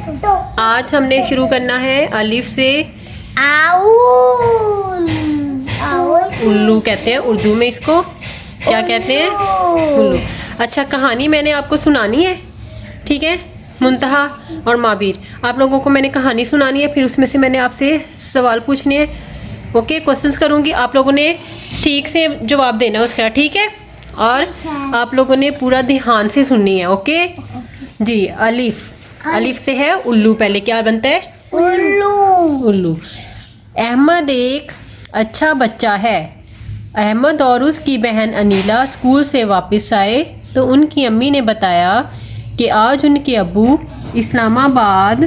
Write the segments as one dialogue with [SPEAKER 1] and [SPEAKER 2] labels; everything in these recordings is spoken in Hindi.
[SPEAKER 1] आज हमने शुरू करना है अलिफ से।
[SPEAKER 2] आउल।
[SPEAKER 1] उल्लू कहते हैं उर्दू में, इसको क्या कहते हैं? उल्लू। अच्छा, कहानी मैंने आपको सुनानी है, ठीक है? मुंतहा और माबिर, आप लोगों को मैंने कहानी सुनानी है, फिर उसमें से मैंने आपसे सवाल पूछने हैं। ओके, क्वेश्चंस करूँगी, आप लोगों ने ठीक से जवाब देना उसका, ठीक है? और आप लोगों ने पूरा ध्यान से सुननी है। ओके जी। अलिफ, अलिफ से है उल्लू। पहले क्या बनता है?
[SPEAKER 2] उल्लू।
[SPEAKER 1] उल्लू। अहमद एक अच्छा बच्चा है। अहमद और उसकी बहन अनीला स्कूल से वापस आए तो उनकी अम्मी ने बताया कि आज उनके अब्बू इस्लामाबाद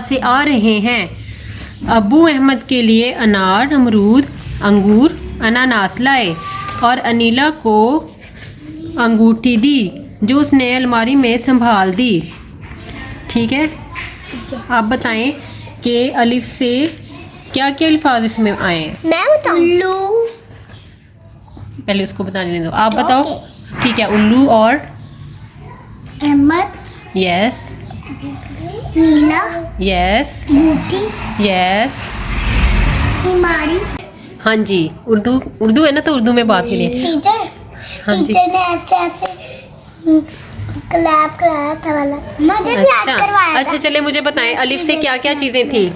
[SPEAKER 1] से आ रहे हैं। अब्बू अहमद के लिए अनार, अमरूद, अंगूर, अनानास लाए और अनीला को अंगूठी दी जो उसने अलमारी में संभाल दी। ठीक है? आप बताएं कि अलिफ से क्या क्या अल्फाज इसमें आए हैं?
[SPEAKER 2] मैं बताऊं? उल्लू।
[SPEAKER 1] पहले उसको बताने दो, आप बताओ। ठीक है, उल्लू और
[SPEAKER 2] अहमद।
[SPEAKER 1] यस,
[SPEAKER 2] नीला।
[SPEAKER 1] यस,
[SPEAKER 2] बूटी।
[SPEAKER 1] यस।
[SPEAKER 2] इमारी।
[SPEAKER 1] हाँ जी, उर्दू है ना, तो उर्दू में बात करिए।
[SPEAKER 2] टीचर,
[SPEAKER 1] हाँ जी।
[SPEAKER 2] टीचर ने ऐसे क्लैप कराया था वाला, मुझे भी याद करवाया था।
[SPEAKER 1] अच्छा, चले मुझे बताएं अलिफ से क्या क्या चीजें थी?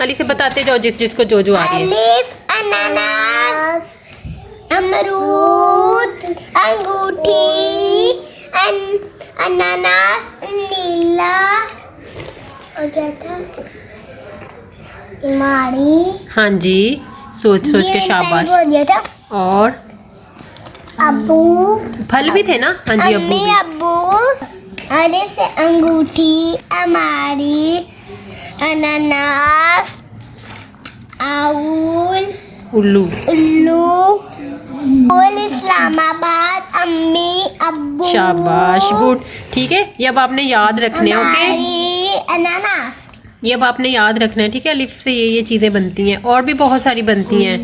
[SPEAKER 1] अलिफ से बताते जाओ, जिसको जो आ रही है।
[SPEAKER 2] अलिफ अनानास, अमरूद, अंगूठी, अनानास, नीला और क्या था? इमारी।
[SPEAKER 1] हाँ जी, सोच के शाबाश।
[SPEAKER 2] बोल दिया था।
[SPEAKER 1] और
[SPEAKER 2] अब्बू,
[SPEAKER 1] फल भी थे ना? हाँ जी, अब्बू
[SPEAKER 2] अम्मी,
[SPEAKER 1] भी।
[SPEAKER 2] अब्बू। अलिफ से अंगूठी, अमारी, अनानास, आउल,
[SPEAKER 1] उल्लू।
[SPEAKER 2] उल्लू, और इस्लामाबाद, अम्मी, अब्बू।
[SPEAKER 1] शाबाश, गुड। ठीक है, ये अब आपने याद रखने हैं। ओके,
[SPEAKER 2] अमारी, अनानास।
[SPEAKER 1] ये अब आपने याद रखना है, ठीक है? अलिफ से ये चीज़ें बनती हैं, और भी बहुत सारी बनती हैं।